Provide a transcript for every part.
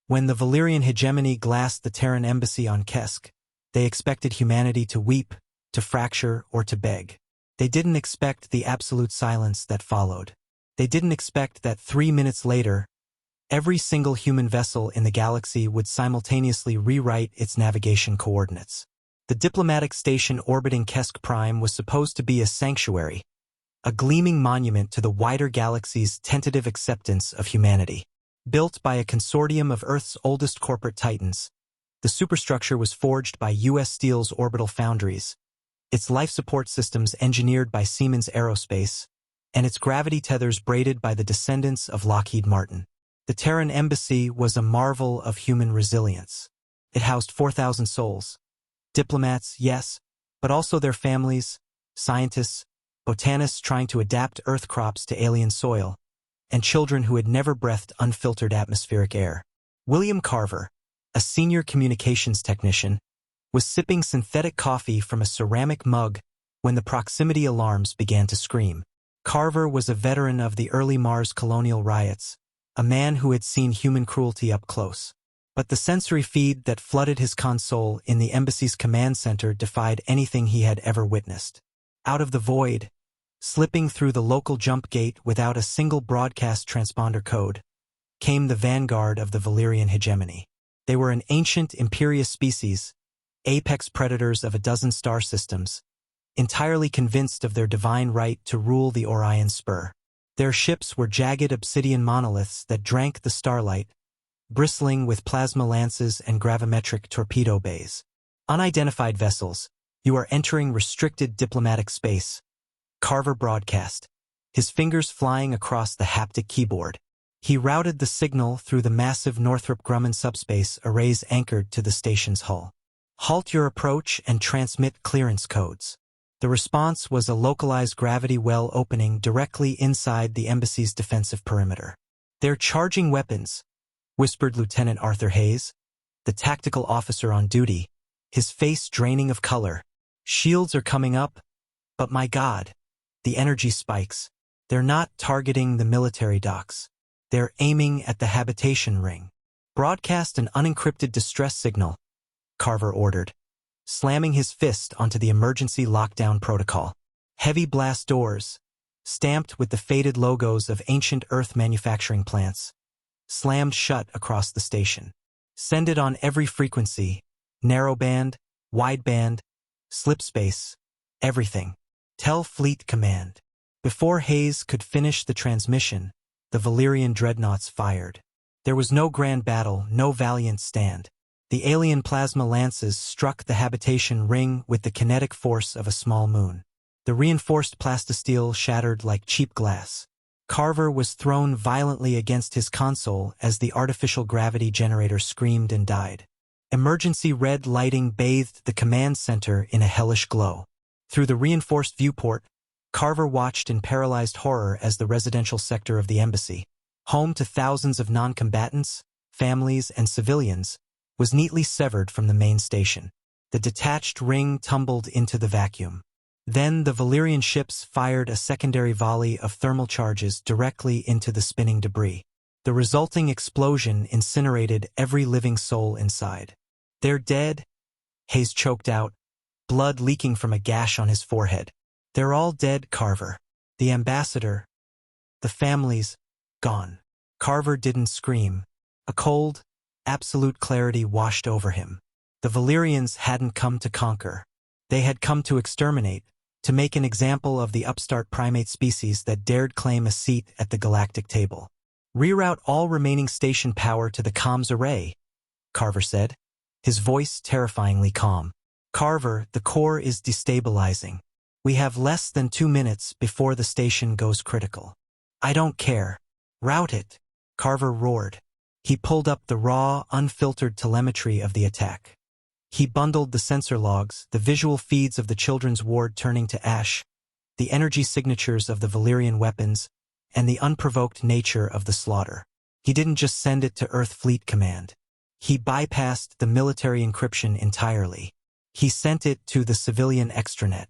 When the Valyrian Hegemony glassed the Terran Embassy on Kesk, they expected humanity to weep, to fracture, or to beg. They didn't expect the absolute silence that followed. They didn't expect that 3 minutes later, every single human vessel in the galaxy would simultaneously rewrite its navigation coordinates. The diplomatic station orbiting Kesk Prime was supposed to be a sanctuary, a gleaming monument to the wider galaxy's tentative acceptance of humanity. Built by a consortium of Earth's oldest corporate titans, the superstructure was forged by U.S. Steel's orbital foundries, its life support systems engineered by Siemens Aerospace, and its gravity tethers braided by the descendants of Lockheed Martin. The Terran Embassy was a marvel of human resilience. It housed 4,000 souls. Diplomats, yes, but also their families, scientists, botanists trying to adapt Earth crops to alien soil, and children who had never breathed unfiltered atmospheric air. William Carver, a senior communications technician, was sipping synthetic coffee from a ceramic mug when the proximity alarms began to scream. Carver was a veteran of the early Mars colonial riots, a man who had seen human cruelty up close. But the sensory feed that flooded his console in the embassy's command center defied anything he had ever witnessed. Out of the void, slipping through the local jump gate without a single broadcast transponder code, came the vanguard of the Valyrian Hegemony. They were an ancient, imperious species, apex predators of a dozen star systems, entirely convinced of their divine right to rule the Orion Spur. Their ships were jagged obsidian monoliths that drank the starlight, bristling with plasma lances and gravimetric torpedo bays. Unidentified vessels, you are entering restricted diplomatic space, Carver broadcast, his fingers flying across the haptic keyboard. He routed the signal through the massive Northrop Grumman subspace arrays anchored to the station's hull. Halt your approach and transmit clearance codes. The response was a localized gravity well opening directly inside the embassy's defensive perimeter. "They're charging weapons," whispered Lieutenant Arthur Hayes, the tactical officer on duty, his face draining of color. "Shields are coming up, but my God, the energy spikes. They're not targeting the military docks. They're aiming at the habitation ring. Broadcast an unencrypted distress signal," Carver ordered, slamming his fist onto the emergency lockdown protocol. Heavy blast doors, stamped with the faded logos of ancient Earth manufacturing plants, slammed shut across the station. "Send it on every frequency, narrowband, wideband, slipspace, everything. Tell Fleet Command." Before Hayes could finish the transmission, the Valyrian dreadnoughts fired. There was no grand battle, no valiant stand. The alien plasma lances struck the habitation ring with the kinetic force of a small moon. The reinforced plastisteel shattered like cheap glass. Carver was thrown violently against his console as the artificial gravity generator screamed and died. Emergency red lighting bathed the command center in a hellish glow. Through the reinforced viewport, Carver watched in paralyzed horror as the residential sector of the embassy, home to thousands of non-combatants, families, and civilians, was neatly severed from the main station. The detached ring tumbled into the vacuum. Then the Valyrian ships fired a secondary volley of thermal charges directly into the spinning debris. The resulting explosion incinerated every living soul inside. "They're dead," Hayes choked out, blood leaking from a gash on his forehead. "They're all dead, Carver. The ambassador, the families, gone." Carver didn't scream. A cold, absolute clarity washed over him. The Valyrians hadn't come to conquer. They had come to exterminate, to make an example of the upstart primate species that dared claim a seat at the galactic table. "Reroute all remaining station power to the comms array," Carver said, his voice terrifyingly calm. "Carver, the core is destabilizing. We have less than 2 minutes before the station goes critical." "I don't care. Route it," Carver roared. He pulled up the raw, unfiltered telemetry of the attack. He bundled the sensor logs, the visual feeds of the children's ward turning to ash, the energy signatures of the Valyrian weapons, and the unprovoked nature of the slaughter. He didn't just send it to Earth Fleet Command. He bypassed the military encryption entirely. He sent it to the civilian extranet.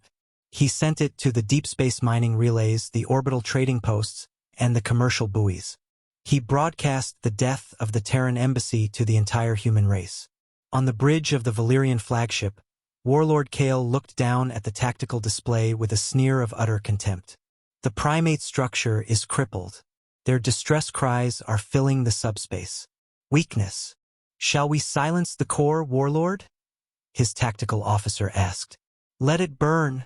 He sent it to the deep space mining relays, the orbital trading posts, and the commercial buoys. He broadcast the death of the Terran Embassy to the entire human race. On the bridge of the Valyrian flagship, Warlord Kale looked down at the tactical display with a sneer of utter contempt. The primate structure is crippled. Their distress cries are filling the subspace. Weakness. Shall we silence the core, Warlord? His tactical officer asked. Let it burn,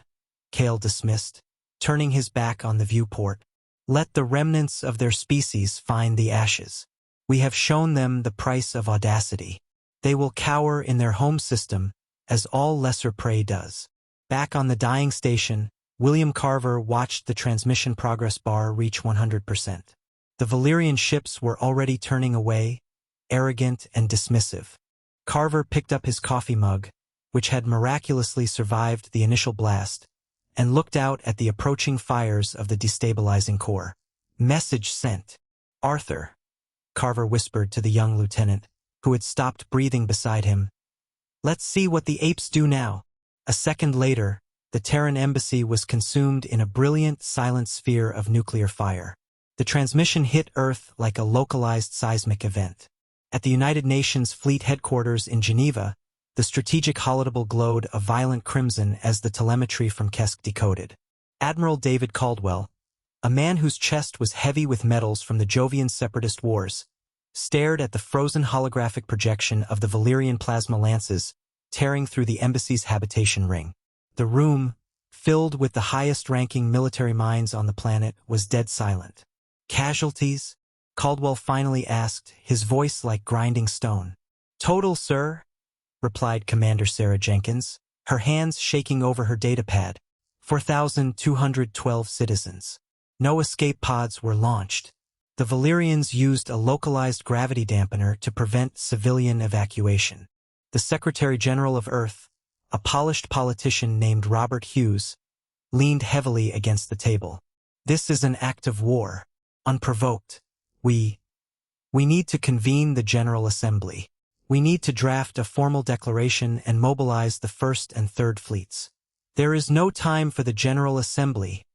Kale dismissed, turning his back on the viewport. Let the remnants of their species find the ashes. We have shown them the price of audacity. They will cower in their home system, as all lesser prey does. Back on the dying station, William Carver watched the transmission progress bar reach 100%. The Valyrian ships were already turning away, arrogant and dismissive. Carver picked up his coffee mug, which had miraculously survived the initial blast, and looked out at the approaching fires of the destabilizing core. Message sent. Arthur, Carver whispered to the young lieutenant, who had stopped breathing beside him. Let's see what the apes do now. A second later, the Terran Embassy was consumed in a brilliant, silent sphere of nuclear fire. The transmission hit Earth like a localized seismic event. At the United Nations Fleet Headquarters in Geneva, the strategic holodeck glowed a violent crimson as the telemetry from Kesk decoded. Admiral David Caldwell, a man whose chest was heavy with medals from the Jovian separatist wars, stared at the frozen holographic projection of the Valyrian plasma lances tearing through the embassy's habitation ring. The room, filled with the highest-ranking military minds on the planet, was dead silent. Casualties? Caldwell finally asked, his voice like grinding stone. Total, sir, replied Commander Sarah Jenkins, her hands shaking over her datapad. 4,212 citizens. No escape pods were launched. The Valyrians used a localized gravity dampener to prevent civilian evacuation. The Secretary-General of Earth, a polished politician named Robert Hughes, leaned heavily against the table. This is an act of war, unprovoked. We need to convene the General Assembly. We need to draft a formal declaration and mobilize the First and Third Fleets. There is no time for the General Assembly,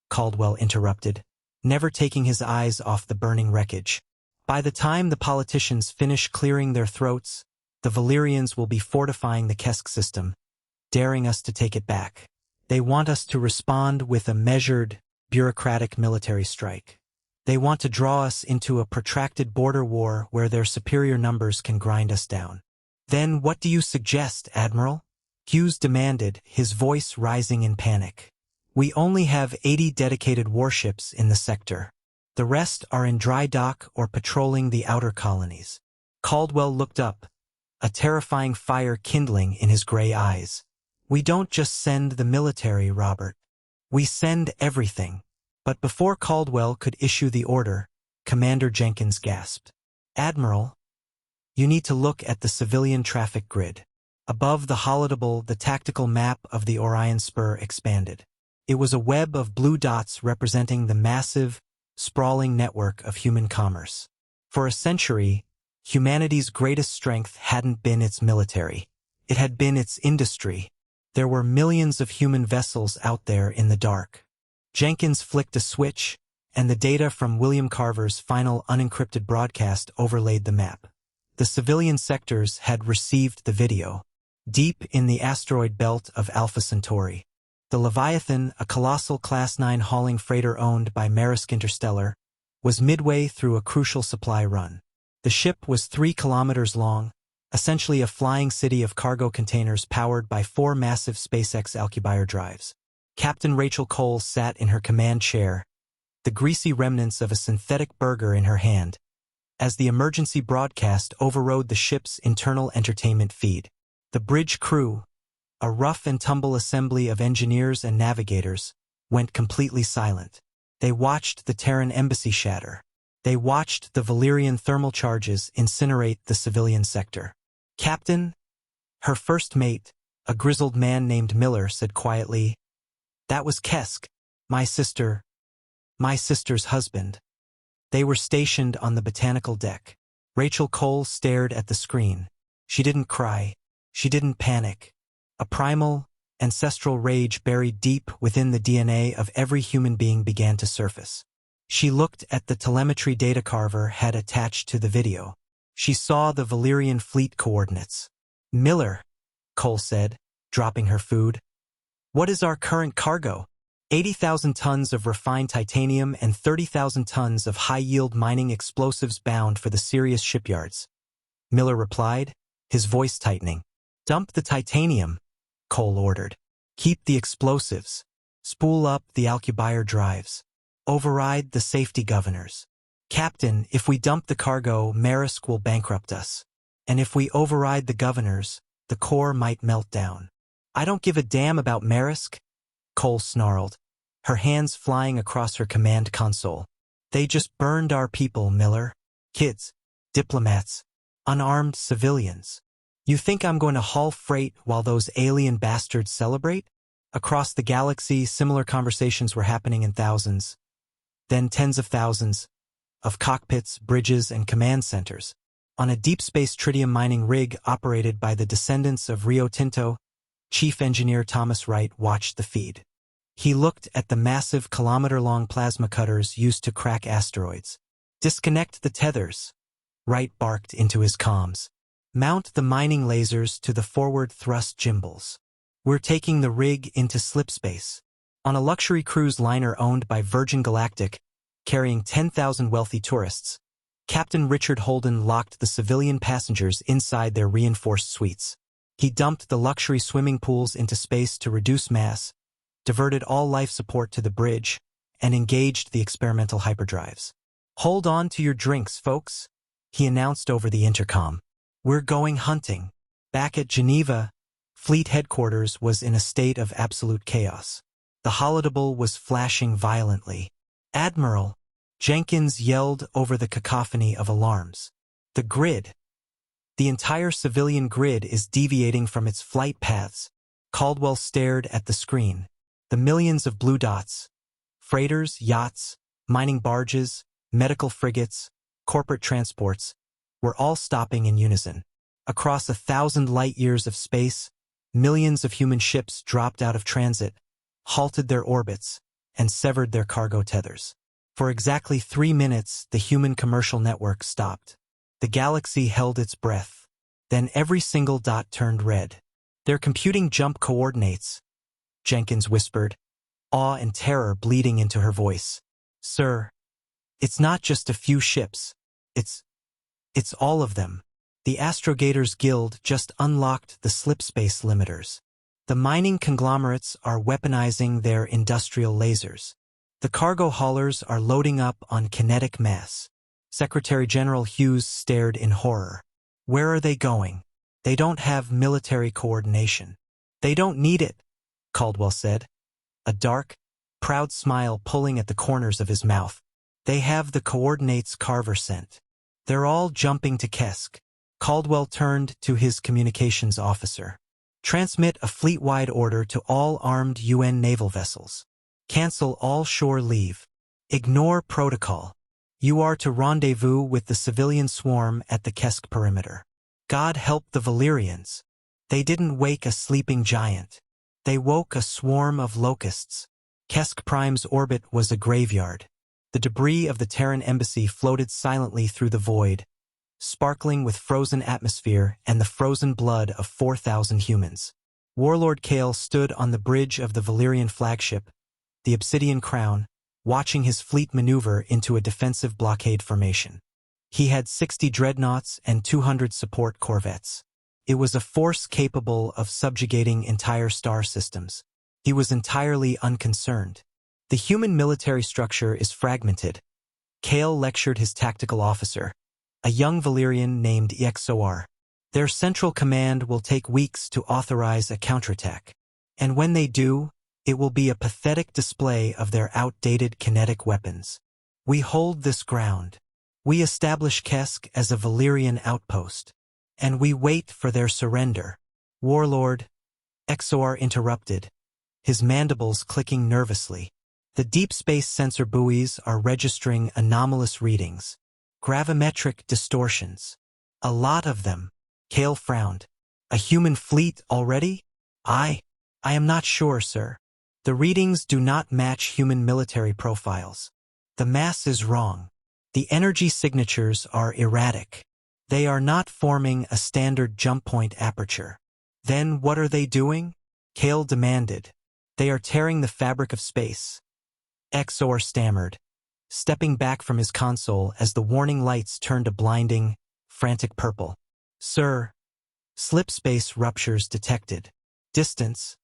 Caldwell interrupted, never taking his eyes off the burning wreckage. By the time the politicians finish clearing their throats, the Valyrians will be fortifying the Kesk system, daring us to take it back. They want us to respond with a measured, bureaucratic military strike. They want to draw us into a protracted border war where their superior numbers can grind us down. Then what do you suggest, Admiral? Hughes demanded, his voice rising in panic. We only have 80 dedicated warships in the sector. The rest are in dry dock or patrolling the outer colonies. Caldwell looked up, a terrifying fire kindling in his gray eyes. We don't just send the military, Robert. We send everything. But before Caldwell could issue the order, Commander Jenkins gasped. Admiral, you need to look at the civilian traffic grid. Above the holodeck, the tactical map of the Orion Spur expanded. It was a web of blue dots representing the massive, sprawling network of human commerce. For a century, humanity's greatest strength hadn't been its military. It had been its industry. There were millions of human vessels out there in the dark. Jenkins flicked a switch, and the data from William Carver's final unencrypted broadcast overlaid the map. The civilian sectors had received the video. Deep in the asteroid belt of Alpha Centauri, the Leviathan, a colossal Class 9 hauling freighter owned by Maersk Interstellar, was midway through a crucial supply run. The ship was 3 kilometers long, essentially a flying city of cargo containers powered by 4 massive SpaceX Alcubierre drives. Captain Rachel Cole sat in her command chair, the greasy remnants of a synthetic burger in her hand, as the emergency broadcast overrode the ship's internal entertainment feed. The bridge crew, a rough-and-tumble assembly of engineers and navigators, went completely silent. They watched the Terran Embassy shatter. They watched the Valyrian thermal charges incinerate the civilian sector. Captain, her first mate, a grizzled man named Miller, said quietly, "That was Kesk, my sister's husband." They were stationed on the botanical deck. Rachel Cole stared at the screen. She didn't cry. She didn't panic. A primal, ancestral rage buried deep within the DNA of every human being began to surface. She looked at the telemetry data Carver had attached to the video. She saw the Valyrian fleet coordinates. "Miller," Cole said, dropping her food. "What is our current cargo?" 80,000 tons of refined titanium and 30,000 tons of high-yield mining explosives bound for the Sirius shipyards. Miller replied, his voice tightening. "Dump the titanium," Cole ordered. "Keep the explosives. Spool up the Alcubierre drives. Override the safety governors. Captain, if we dump the cargo, Marisk will bankrupt us. And if we override the governors, the core might melt down." "I don't give a damn about Marisk," Cole snarled, her hands flying across her command console. "They just burned our people, Miller. Kids, diplomats, unarmed civilians. You think I'm going to haul freight while those alien bastards celebrate?" Across the galaxy, similar conversations were happening in thousands, then tens of thousands, of cockpits, bridges, and command centers. On a deep space tritium mining rig operated by the descendants of Rio Tinto, Chief Engineer Thomas Wright watched the feed. He looked at the massive kilometer-long plasma cutters used to crack asteroids. "Disconnect the tethers," Wright barked into his comms. "Mount the mining lasers to the forward thrust gimbals. We're taking the rig into slipspace." On a luxury cruise liner owned by Virgin Galactic, carrying 10,000 wealthy tourists, Captain Richard Holden locked the civilian passengers inside their reinforced suites. He dumped the luxury swimming pools into space to reduce mass, diverted all life support to the bridge, and engaged the experimental hyperdrives. "Hold on to your drinks, folks," he announced over the intercom. "We're going hunting." Back at Geneva, Fleet headquarters was in a state of absolute chaos. The holodeble was flashing violently. "Admiral," Jenkins yelled over the cacophony of alarms. "The grid. The entire civilian grid is deviating from its flight paths." Caldwell stared at the screen. The millions of blue dots, freighters, yachts, mining barges, medical frigates, corporate transports, were all stopping in unison. Across 1,000 light-years of space, millions of human ships dropped out of transit, halted their orbits, and severed their cargo tethers. For exactly 3 minutes, the human commercial network stopped. The galaxy held its breath. Then every single dot turned red. "They're computing jump coordinates," Jenkins whispered, awe and terror bleeding into her voice. "Sir, it's not just a few ships. It's all of them. The Astrogators Guild just unlocked the slipspace limiters. The mining conglomerates are weaponizing their industrial lasers. The cargo haulers are loading up on kinetic mass." Secretary General Hughes stared in horror. "Where are they going? They don't have military coordination." "They don't need it," Caldwell said, a dark, proud smile pulling at the corners of his mouth. "They have the coordinates Carver sent. They're all jumping to Kesk." Caldwell turned to his communications officer. "Transmit a fleet-wide order to all armed UN naval vessels. Cancel all shore leave. Ignore protocol. You are to rendezvous with the civilian swarm at the Kesk perimeter. God help the Valyrians. They didn't wake a sleeping giant. They woke a swarm of locusts." Kesk Prime's orbit was a graveyard. The debris of the Terran Embassy floated silently through the void, sparkling with frozen atmosphere and the frozen blood of 4,000 humans. Warlord Kale stood on the bridge of the Valyrian flagship, the Obsidian Crown, watching his fleet maneuver into a defensive blockade formation. He had 60 dreadnoughts and 200 support corvettes. It was a force capable of subjugating entire star systems. He was entirely unconcerned. "The human military structure is fragmented," Kale lectured his tactical officer, a young Valyrian named EXOR. "Their central command will take weeks to authorize a counterattack. And when they do, it will be a pathetic display of their outdated kinetic weapons. We hold this ground. We establish Kesk as a Valyrian outpost. And we wait for their surrender." "Warlord," EXOR interrupted, his mandibles clicking nervously. "The deep space sensor buoys are registering anomalous readings. Gravimetric distortions. A lot of them." Kale frowned. "A human fleet already?" I am not sure, sir. The readings do not match human military profiles. The mass is wrong. The energy signatures are erratic. They are not forming a standard jump point aperture. Then what are they doing? Kale demanded. They are tearing the fabric of space. Exor stammered, stepping back from his console as the warning lights turned a blinding, frantic purple. Sir, slip space ruptures detected. Distance,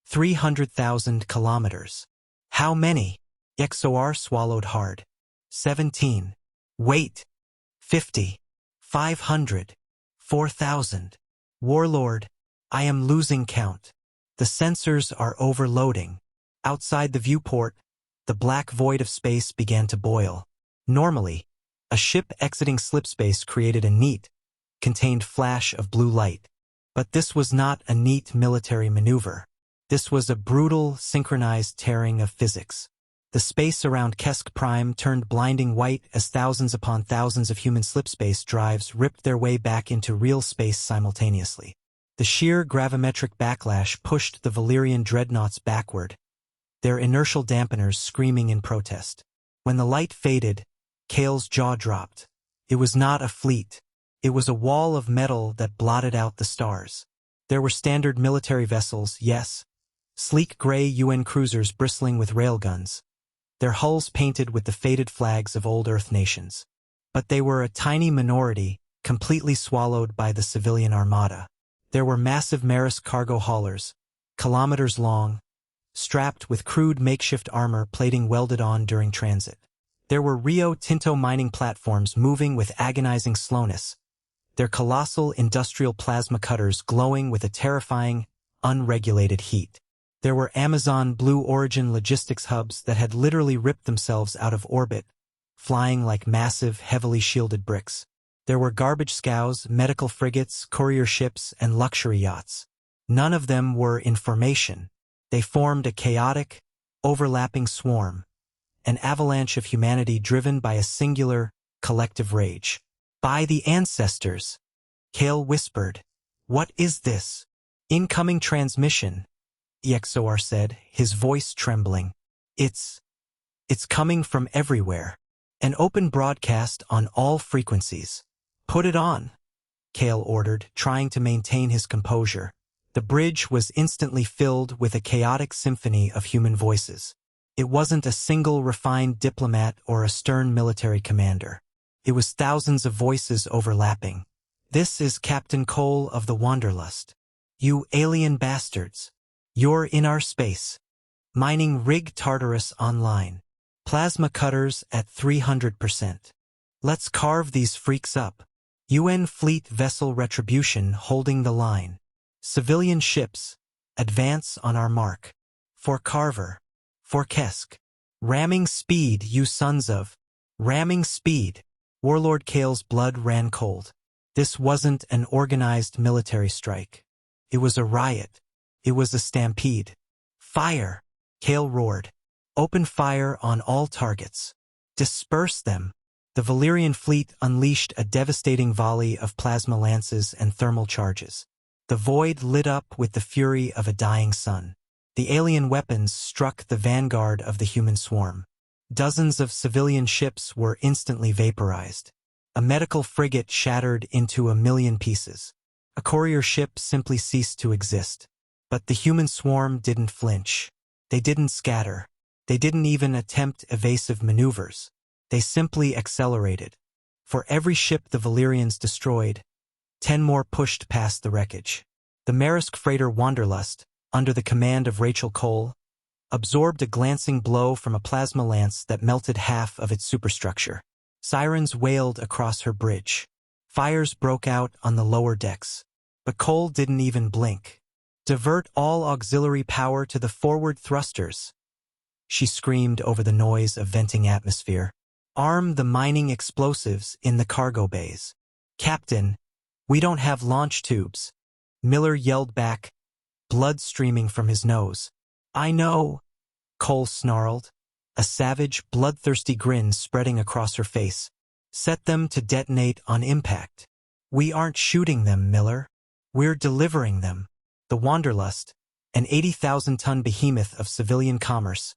300,000 kilometers. How many? Exor swallowed hard. 17. Wait. 50. 500. 4,000. Warlord, I am losing count. The sensors are overloading. Outside the viewport, the black void of space began to boil. Normally, a ship exiting slipspace created a neat, contained flash of blue light. But this was not a neat military maneuver. This was a brutal, synchronized tearing of physics. The space around Kesk Prime turned blinding white as thousands upon thousands of human slipspace drives ripped their way back into real space simultaneously. The sheer gravimetric backlash pushed the Valyrian dreadnoughts backward, their inertial dampeners screaming in protest. When the light faded, Kale's jaw dropped. It was not a fleet. It was a wall of metal that blotted out the stars. There were standard military vessels, yes, sleek gray UN cruisers bristling with railguns, their hulls painted with the faded flags of old Earth nations. But they were a tiny minority, completely swallowed by the civilian armada. There were massive Maersk cargo haulers, kilometers long, strapped with crude makeshift armor plating welded on during transit. There were Rio Tinto mining platforms moving with agonizing slowness, their colossal industrial plasma cutters glowing with a terrifying, unregulated heat. There were Amazon Blue Origin logistics hubs that had literally ripped themselves out of orbit, flying like massive, heavily shielded bricks. There were garbage scows, medical frigates, courier ships, and luxury yachts. None of them were in formation. They formed a chaotic, overlapping swarm, an avalanche of humanity driven by a singular, collective rage. By the ancestors, Kale whispered. What is this? Incoming transmission, Exor said, his voice trembling. It's coming from everywhere. An open broadcast on all frequencies. Put it on, Kale ordered, trying to maintain his composure. The bridge was instantly filled with a chaotic symphony of human voices. It wasn't a single refined diplomat or a stern military commander. It was thousands of voices overlapping. This is Captain Cole of the Wanderlust. You alien bastards. You're in our space. Mining Rig Tartarus online. Plasma cutters at 300%. Let's carve these freaks up. UN Fleet Vessel Retribution holding the line. Civilian ships, advance on our mark. For Carver. For Kesk. Ramming speed, you sons of. Ramming speed. Warlord Kale's blood ran cold. This wasn't an organized military strike. It was a riot. It was a stampede. Fire! Kale roared. Open fire on all targets. Disperse them. The Valyrian fleet unleashed a devastating volley of plasma lances and thermal charges. The void lit up with the fury of a dying sun. The alien weapons struck the vanguard of the human swarm. Dozens of civilian ships were instantly vaporized. A medical frigate shattered into a million pieces. A courier ship simply ceased to exist. But the human swarm didn't flinch. They didn't scatter. They didn't even attempt evasive maneuvers. They simply accelerated. For every ship the Valyrians destroyed, 10 more pushed past the wreckage. The Maersk freighter Wanderlust, under the command of Rachel Cole, absorbed a glancing blow from a plasma lance that melted half of its superstructure. Sirens wailed across her bridge. Fires broke out on the lower decks. But Cole didn't even blink. Divert all auxiliary power to the forward thrusters, she screamed over the noise of venting atmosphere. Arm the mining explosives in the cargo bays. Captain, we don't have launch tubes. Miller yelled back, blood streaming from his nose. I know, Cole snarled, a savage, bloodthirsty grin spreading across her face. Set them to detonate on impact. We aren't shooting them, Miller. We're delivering them. The Wanderlust, an 80,000-ton behemoth of civilian commerce,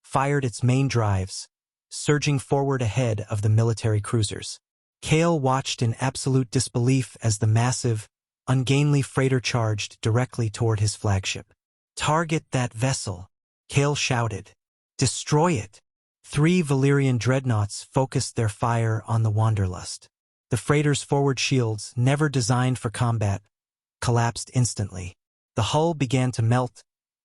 fired its main drives, surging forward ahead of the military cruisers. Kale watched in absolute disbelief as the massive, ungainly freighter charged directly toward his flagship. "Target that vessel," Kale shouted. "Destroy it." 3 Valyrian dreadnoughts focused their fire on the Wanderlust. The freighter's forward shields, never designed for combat, collapsed instantly. The hull began to melt,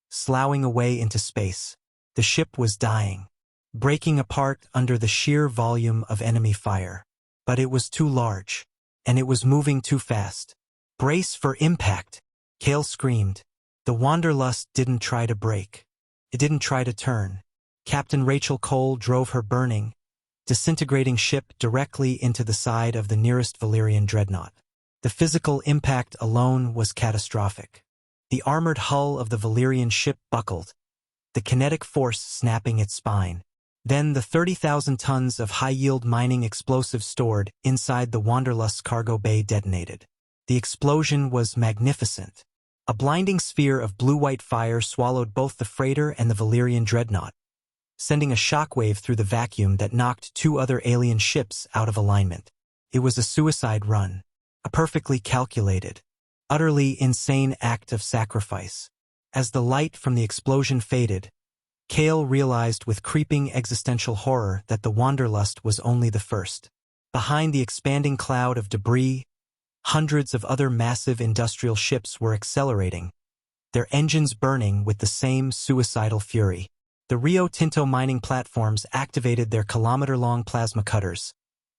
sloughing away into space. The ship was dying, breaking apart under the sheer volume of enemy fire. But it was too large, and it was moving too fast. "Brace for impact," Kale screamed. The Wanderlust didn't try to break. It didn't try to turn. Captain Rachel Cole drove her burning, disintegrating ship directly into the side of the nearest Valyrian dreadnought. The physical impact alone was catastrophic. The armored hull of the Valyrian ship buckled, the kinetic force snapping its spine. Then the 30,000 tons of high-yield mining explosives stored inside the Wanderlust's cargo bay detonated. The explosion was magnificent. A blinding sphere of blue-white fire swallowed both the freighter and the Valyrian dreadnought, sending a shockwave through the vacuum that knocked 2 other alien ships out of alignment. It was a suicide run, a perfectly calculated, utterly insane act of sacrifice. As the light from the explosion faded, Kale realized with creeping existential horror that the Wanderlust was only the first. Behind the expanding cloud of debris, hundreds of other massive industrial ships were accelerating, their engines burning with the same suicidal fury. The Rio Tinto mining platforms activated their kilometer-long plasma cutters,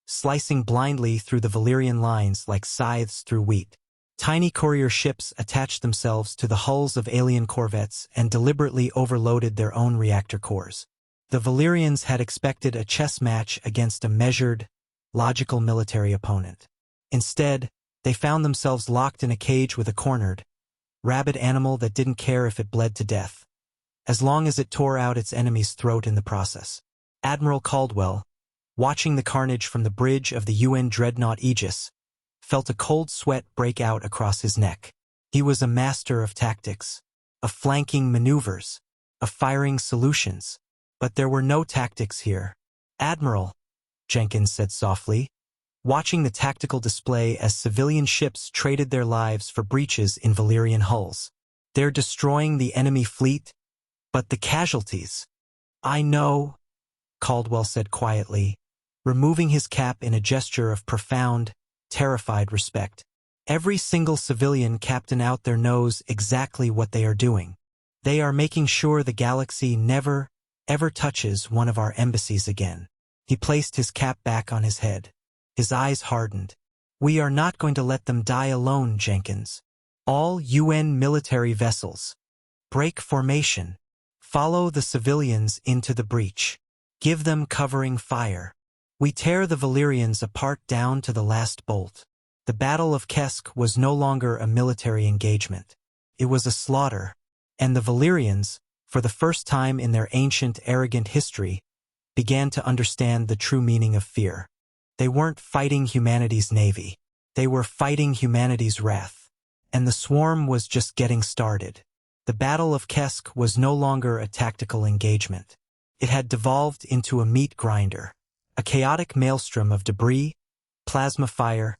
slicing blindly through the Valyrian lines like scythes through wheat. Tiny courier ships attached themselves to the hulls of alien corvettes and deliberately overloaded their own reactor cores. The Valyrians had expected a chess match against a measured, logical military opponent. Instead, they found themselves locked in a cage with a cornered, rabid animal that didn't care if it bled to death, as long as it tore out its enemy's throat in the process. Admiral Caldwell, watching the carnage from the bridge of the UN dreadnought Aegis, felt a cold sweat break out across his neck. He was a master of tactics, of flanking maneuvers, of firing solutions. But there were no tactics here. "Admiral," Jenkins said softly, watching the tactical display as civilian ships traded their lives for breaches in Valyrian hulls. "They're destroying the enemy fleet, but the casualties." "I know," Caldwell said quietly, removing his cap in a gesture of profound, terrified respect. "Every single civilian captain out there knows exactly what they are doing. They are making sure the galaxy never, ever touches one of our embassies again." He placed his cap back on his head. His eyes hardened. "We are not going to let them die alone, Jenkins. All UN military vessels, break formation. Follow the civilians into the breach. Give them covering fire. We tear the Valyrians apart down to the last bolt." The Battle of Kesk was no longer a military engagement. It was a slaughter, and the Valyrians, for the first time in their ancient, arrogant history, began to understand the true meaning of fear. They weren't fighting humanity's navy. They were fighting humanity's wrath. And the swarm was just getting started. The Battle of Kesk was no longer a tactical engagement. It had devolved into a meat grinder, a chaotic maelstrom of debris, plasma fire,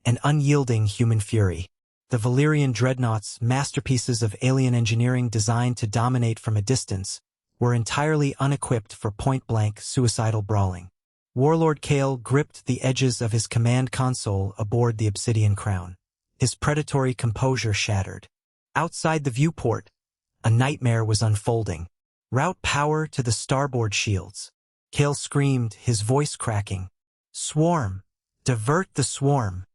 and unyielding human fury. The Valyrian dreadnoughts, masterpieces of alien engineering designed to dominate from a distance, were entirely unequipped for point-blank, suicidal brawling. Warlord Kale gripped the edges of his command console aboard the Obsidian Crown. His predatory composure shattered. Outside the viewport, a nightmare was unfolding. "Route power to the starboard shields," Kale screamed, his voice cracking. "Swarm! Divert the swarm!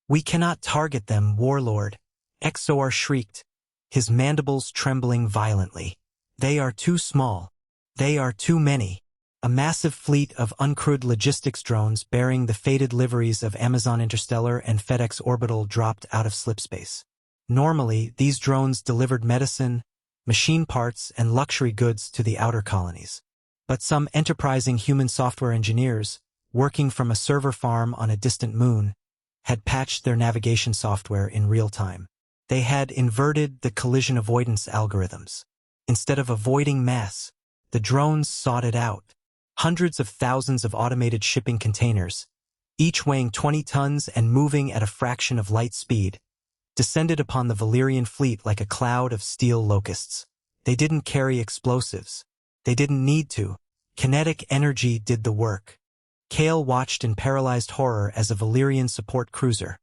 We cannot target them, Warlord," XOR shrieked, his mandibles trembling violently. "They are too small. They are too many." A massive fleet of uncrewed logistics drones bearing the faded liveries of Amazon Interstellar and FedEx Orbital dropped out of slipspace. Normally, these drones delivered medicine, machine parts, and luxury goods to the outer colonies. But some enterprising human software engineers, working from a server farm on a distant moon, had patched their navigation software in real time. They had inverted the collision avoidance algorithms. Instead of avoiding mass, the drones sought it out. Hundreds of thousands of automated shipping containers, each weighing 20 tons and moving at a fraction of light speed, descended upon the Valyrian fleet like a cloud of steel locusts. They didn't carry explosives. They didn't need to. Kinetic energy did the work. Kale watched in paralyzed horror as a Valyrian support cruiser,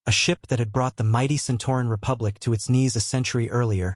a ship that had brought the mighty Centauran Republic to its knees a century earlier,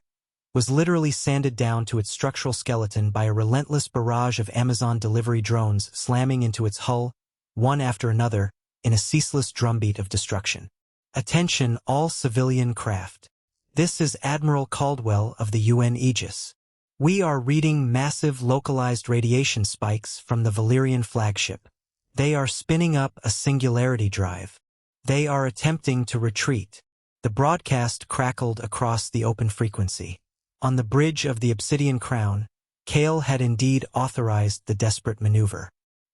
was literally sanded down to its structural skeleton by a relentless barrage of Amazon delivery drones slamming into its hull, one after another, in a ceaseless drumbeat of destruction. Attention, all civilian craft. This is Admiral Caldwell of the UN Aegis. We are reading massive localized radiation spikes from the Valyrian flagship. They are spinning up a singularity drive. They are attempting to retreat. The broadcast crackled across the open frequency. On the bridge of the Obsidian Crown, Kale had indeed authorized the desperate maneuver.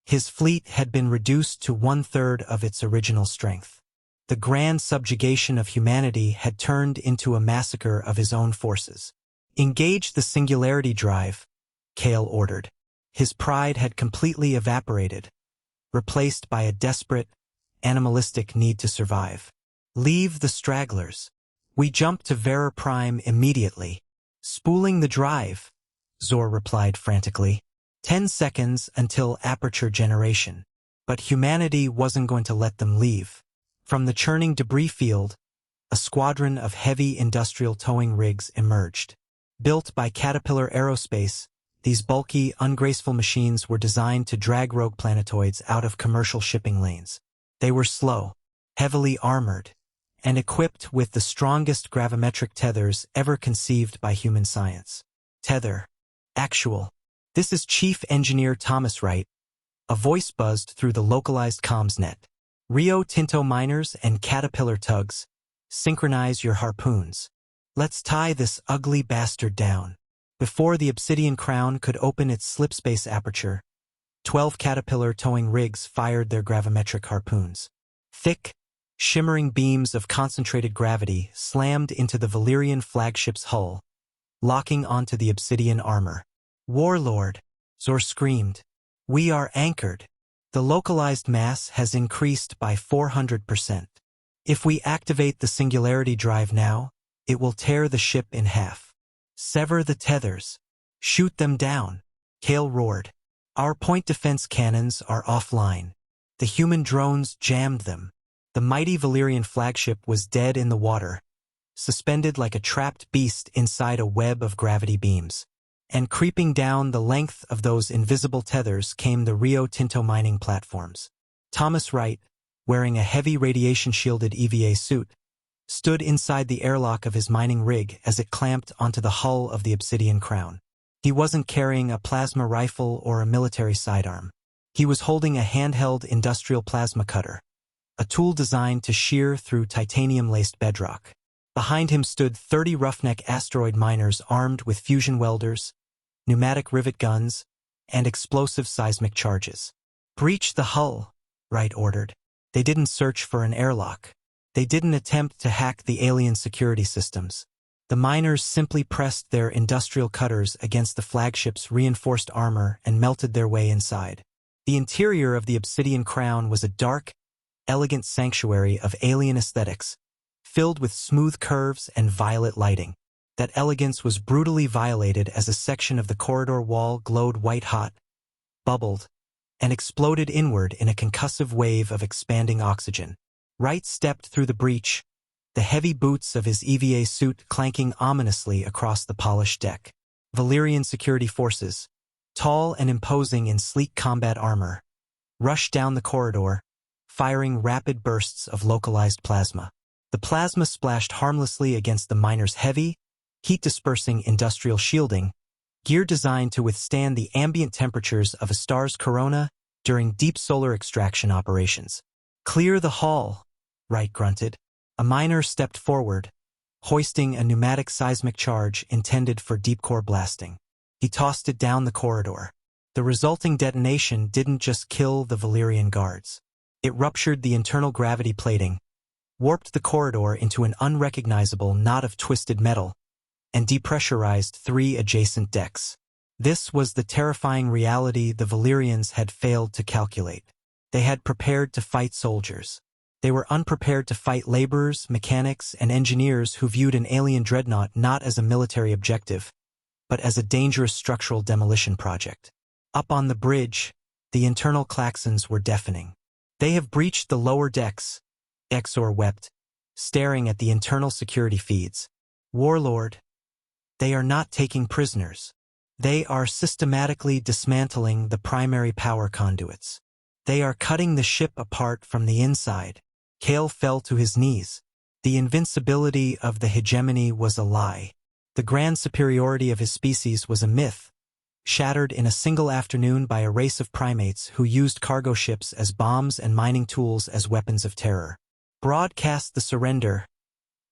His fleet had been reduced to 1/3 of its original strength. The grand subjugation of humanity had turned into a massacre of his own forces. Engage the singularity drive, Kale ordered. His pride had completely evaporated, replaced by a desperate, animalistic need to survive. Leave the stragglers. We jump to Vera Prime immediately. Spooling the drive, Zor replied frantically. 10 seconds until aperture generation. But humanity wasn't going to let them leave. From the churning debris field, a squadron of heavy industrial towing rigs emerged. Built by Caterpillar Aerospace, these bulky, ungraceful machines were designed to drag rogue planetoids out of commercial shipping lanes. They were slow, heavily armored, and equipped with the strongest gravimetric tethers ever conceived by human science. Tether. Actual. This is Chief Engineer Thomas Wright. A voice buzzed through the localized comms net. Rio Tinto miners and Caterpillar tugs, synchronize your harpoons. Let's tie this ugly bastard down. Before the Obsidian Crown could open its slipspace aperture, 12 Caterpillar towing rigs fired their gravimetric harpoons. Thick, shimmering beams of concentrated gravity slammed into the Valyrian flagship's hull, locking onto the obsidian armor. Warlord, Zor screamed. We are anchored. The localized mass has increased by 400%. If we activate the singularity drive now, it will tear the ship in half. Sever the tethers. Shoot them down, Kale roared. Our point defense cannons are offline. The human drones jammed them. The mighty Valyrian flagship was dead in the water, suspended like a trapped beast inside a web of gravity beams. And creeping down the length of those invisible tethers came the Rio Tinto mining platforms. Thomas Wright, wearing a heavy radiation-shielded EVA suit, stood inside the airlock of his mining rig as it clamped onto the hull of the Obsidian Crown. He wasn't carrying a plasma rifle or a military sidearm. He was holding a handheld industrial plasma cutter, a tool designed to shear through titanium-laced bedrock. Behind him stood 30 roughneck asteroid miners armed with fusion welders, pneumatic rivet guns, and explosive seismic charges. Breach the hull, Wright ordered. They didn't search for an airlock. They didn't attempt to hack the alien security systems. The miners simply pressed their industrial cutters against the flagship's reinforced armor and melted their way inside. The interior of the Obsidian Crown was a dark, elegant sanctuary of alien aesthetics, filled with smooth curves and violet lighting. That elegance was brutally violated as a section of the corridor wall glowed white-hot, bubbled, and exploded inward in a concussive wave of expanding oxygen. Wright stepped through the breach, the heavy boots of his EVA suit clanking ominously across the polished deck. Valyrian security forces, tall and imposing in sleek combat armor, rushed down the corridor, firing rapid bursts of localized plasma. The plasma splashed harmlessly against the miners' heavy, heat-dispersing industrial shielding, gear designed to withstand the ambient temperatures of a star's corona during deep solar extraction operations. Clear the hall, Wright grunted. A miner stepped forward, hoisting a pneumatic seismic charge intended for deep core blasting. He tossed it down the corridor. The resulting detonation didn't just kill the Valyrian guards. It ruptured the internal gravity plating, warped the corridor into an unrecognizable knot of twisted metal, and depressurized 3 adjacent decks. This was the terrifying reality the Valyrians had failed to calculate. They had prepared to fight soldiers. They were unprepared to fight laborers, mechanics, and engineers who viewed an alien dreadnought not as a military objective, but as a dangerous structural demolition project. Up on the bridge, the internal klaxons were deafening. "They have breached the lower decks," Exor wept, staring at the internal security feeds. "Warlord, they are not taking prisoners. They are systematically dismantling the primary power conduits. They are cutting the ship apart from the inside." Kale fell to his knees. The invincibility of the hegemony was a lie. The grand superiority of his species was a myth, shattered in a single afternoon by a race of primates who used cargo ships as bombs and mining tools as weapons of terror. "Broadcast the surrender,"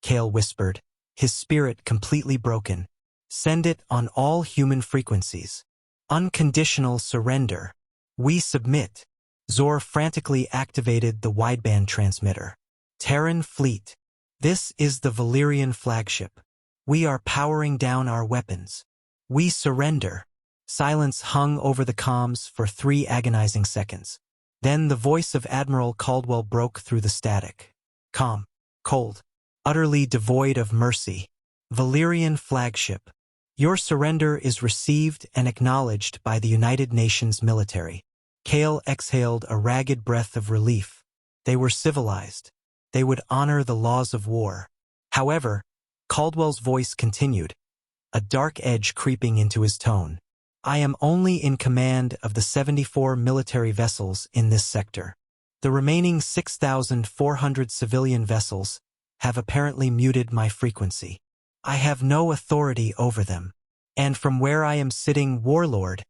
Kale whispered, his spirit completely broken. "Send it on all human frequencies. Unconditional surrender. We submit." Zor frantically activated the wideband transmitter. "Terran fleet. This is the Valyrian flagship. We are powering down our weapons. We surrender." Silence hung over the comms for 3 agonizing seconds. Then the voice of Admiral Caldwell broke through the static. Calm, cold, utterly devoid of mercy. "Valyrian flagship. Your surrender is received and acknowledged by the United Nations military." Kale exhaled a ragged breath of relief. They were civilized. They would honor the laws of war. However, Caldwell's voice continued, a dark edge creeping into his tone. "I am only in command of the 74 military vessels in this sector. The remaining 6,400 civilian vessels have apparently muted my frequency. I have no authority over them. And from where I am sitting, Warlord,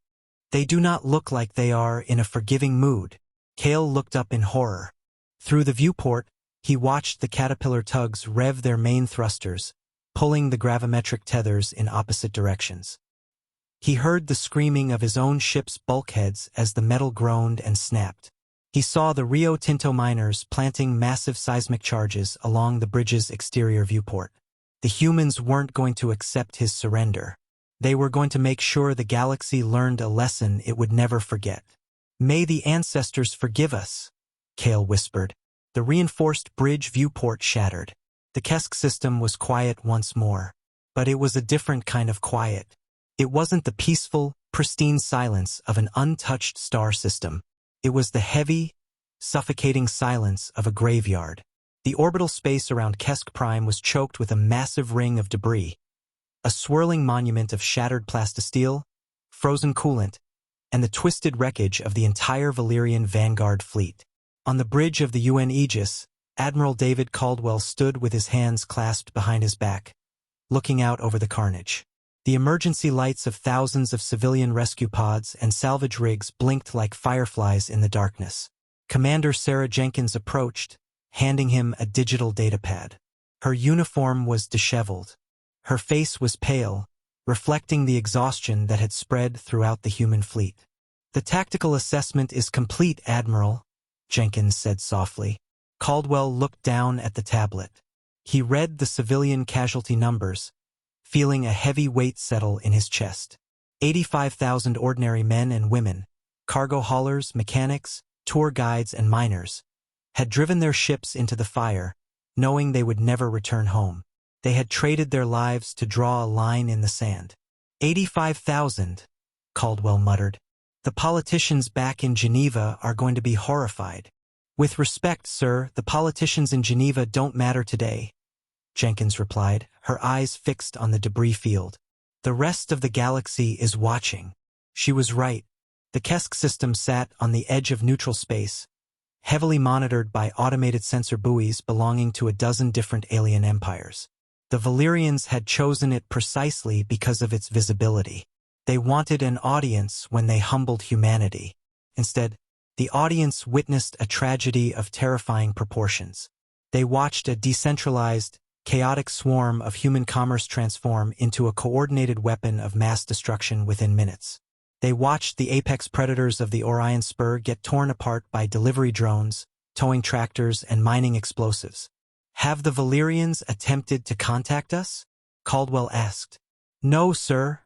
they do not look like they are in a forgiving mood." Kale looked up in horror. Through the viewport, he watched the caterpillar tugs rev their main thrusters, pulling the gravimetric tethers in opposite directions. He heard the screaming of his own ship's bulkheads as the metal groaned and snapped. He saw the Rio Tinto miners planting massive seismic charges along the bridge's exterior viewport. The humans weren't going to accept his surrender. They were going to make sure the galaxy learned a lesson it would never forget. "May the ancestors forgive us," Kale whispered. The reinforced bridge viewport shattered. The Kesk system was quiet once more. But it was a different kind of quiet. It wasn't the peaceful, pristine silence of an untouched star system. It was the heavy, suffocating silence of a graveyard. The orbital space around Kesk Prime was choked with a massive ring of debris, a swirling monument of shattered plastisteel, frozen coolant, and the twisted wreckage of the entire Valyrian vanguard fleet. On the bridge of the UN Aegis, Admiral David Caldwell stood with his hands clasped behind his back, looking out over the carnage. The emergency lights of thousands of civilian rescue pods and salvage rigs blinked like fireflies in the darkness. Commander Sarah Jenkins approached, handing him a digital datapad. Her uniform was disheveled. Her face was pale, reflecting the exhaustion that had spread throughout the human fleet. "The tactical assessment is complete, Admiral," Jenkins said softly. Caldwell looked down at the tablet. He read the civilian casualty numbers, feeling a heavy weight settle in his chest. 85,000 ordinary men and women, cargo haulers, mechanics, tour guides, and miners, had driven their ships into the fire, knowing they would never return home. They had traded their lives to draw a line in the sand. 85,000, Caldwell muttered. "The politicians back in Geneva are going to be horrified." "With respect, sir, the politicians in Geneva don't matter today," Jenkins replied, her eyes fixed on the debris field. "The rest of the galaxy is watching." She was right. The Kesk system sat on the edge of neutral space, heavily monitored by automated sensor buoys belonging to a dozen different alien empires. The Valyrians had chosen it precisely because of its visibility. They wanted an audience when they humbled humanity. Instead, the audience witnessed a tragedy of terrifying proportions. They watched a decentralized, chaotic swarm of human commerce transform into a coordinated weapon of mass destruction within minutes. They watched the apex predators of the Orion Spur get torn apart by delivery drones, towing tractors, and mining explosives. "Have the Valyrians attempted to contact us?" Caldwell asked. "No, sir,"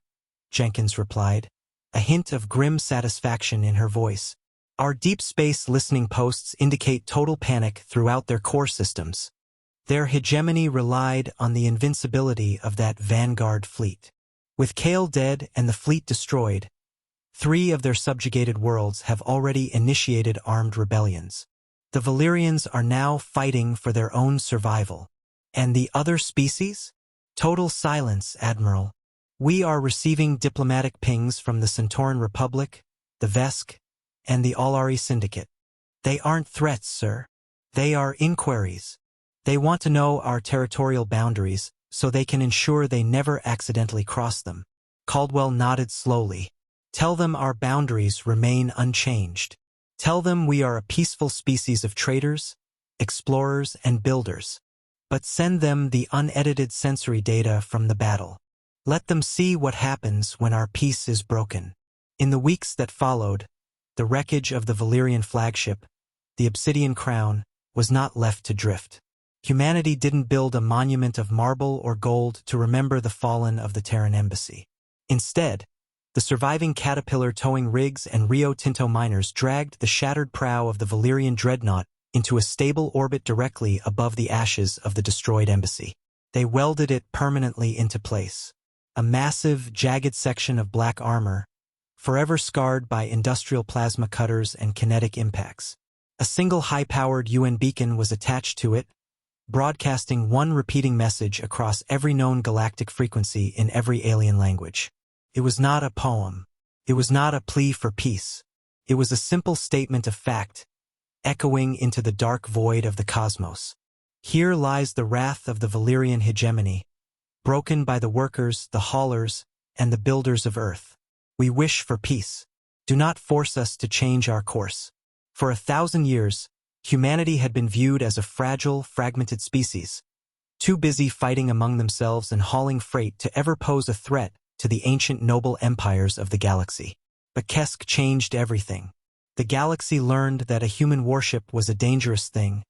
Jenkins replied. a hint of grim satisfaction in her voice. Our deep space listening posts indicate total panic throughout their core systems. Their hegemony relied on the invincibility of that vanguard fleet. With Kale dead and the fleet destroyed, 3 of their subjugated worlds have already initiated armed rebellions. The Valyrians are now fighting for their own survival. And the other species? Total silence, Admiral. We are receiving diplomatic pings from the Centauran Republic, the Vesk, and the Allari Syndicate. They aren't threats, sir. They are inquiries. They want to know our territorial boundaries so they can ensure they never accidentally cross them. Caldwell nodded slowly. Tell them our boundaries remain unchanged. Tell them we are a peaceful species of traders, explorers, and builders. But send them the unedited sensory data from the battle. Let them see what happens when our peace is broken. In the weeks that followed, the wreckage of the Valyrian flagship, the Obsidian Crown, was not left to drift. Humanity didn't build a monument of marble or gold to remember the fallen of the Terran Embassy. Instead, the surviving caterpillar towing rigs and Rio Tinto miners dragged the shattered prow of the Valyrian dreadnought into a stable orbit directly above the ashes of the destroyed embassy. They welded it permanently into place. A massive, jagged section of black armor, forever scarred by industrial plasma cutters and kinetic impacts. A single high-powered UN beacon was attached to it, broadcasting one repeating message across every known galactic frequency in every alien language. It was not a poem. It was not a plea for peace. It was a simple statement of fact, echoing into the dark void of the cosmos. Here lies the wrath of the Valyrian hegemony, broken by the workers, the haulers, and the builders of Earth. We wish for peace. Do not force us to change our course. For 1,000 years, humanity had been viewed as a fragile, fragmented species, too busy fighting among themselves and hauling freight to ever pose a threat to the ancient noble empires of the galaxy. But Kesk changed everything. The galaxy learned that a human warship was a dangerous thing,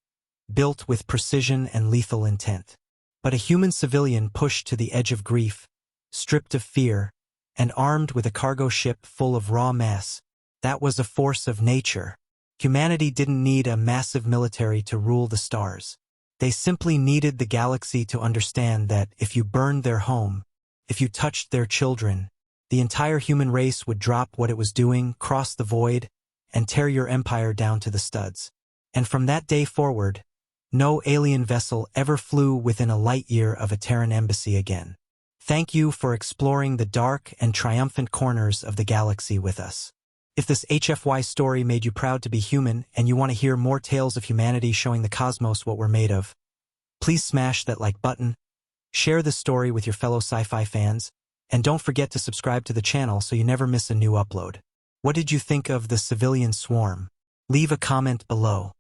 built with precision and lethal intent. But a human civilian pushed to the edge of grief, stripped of fear, and armed with a cargo ship full of raw mass, that was a force of nature. Humanity didn't need a massive military to rule the stars. They simply needed the galaxy to understand that if you burned their home, if you touched their children, the entire human race would drop what it was doing, cross the void, and tear your empire down to the studs. And from that day forward, no alien vessel ever flew within a light year of a Terran embassy again. Thank you for exploring the dark and triumphant corners of the galaxy with us. If this HFY story made you proud to be human and you want to hear more tales of humanity showing the cosmos what we're made of, please smash that like button, share this story with your fellow sci-fi fans, and don't forget to subscribe to the channel so you never miss a new upload. What did you think of the civilian swarm? Leave a comment below.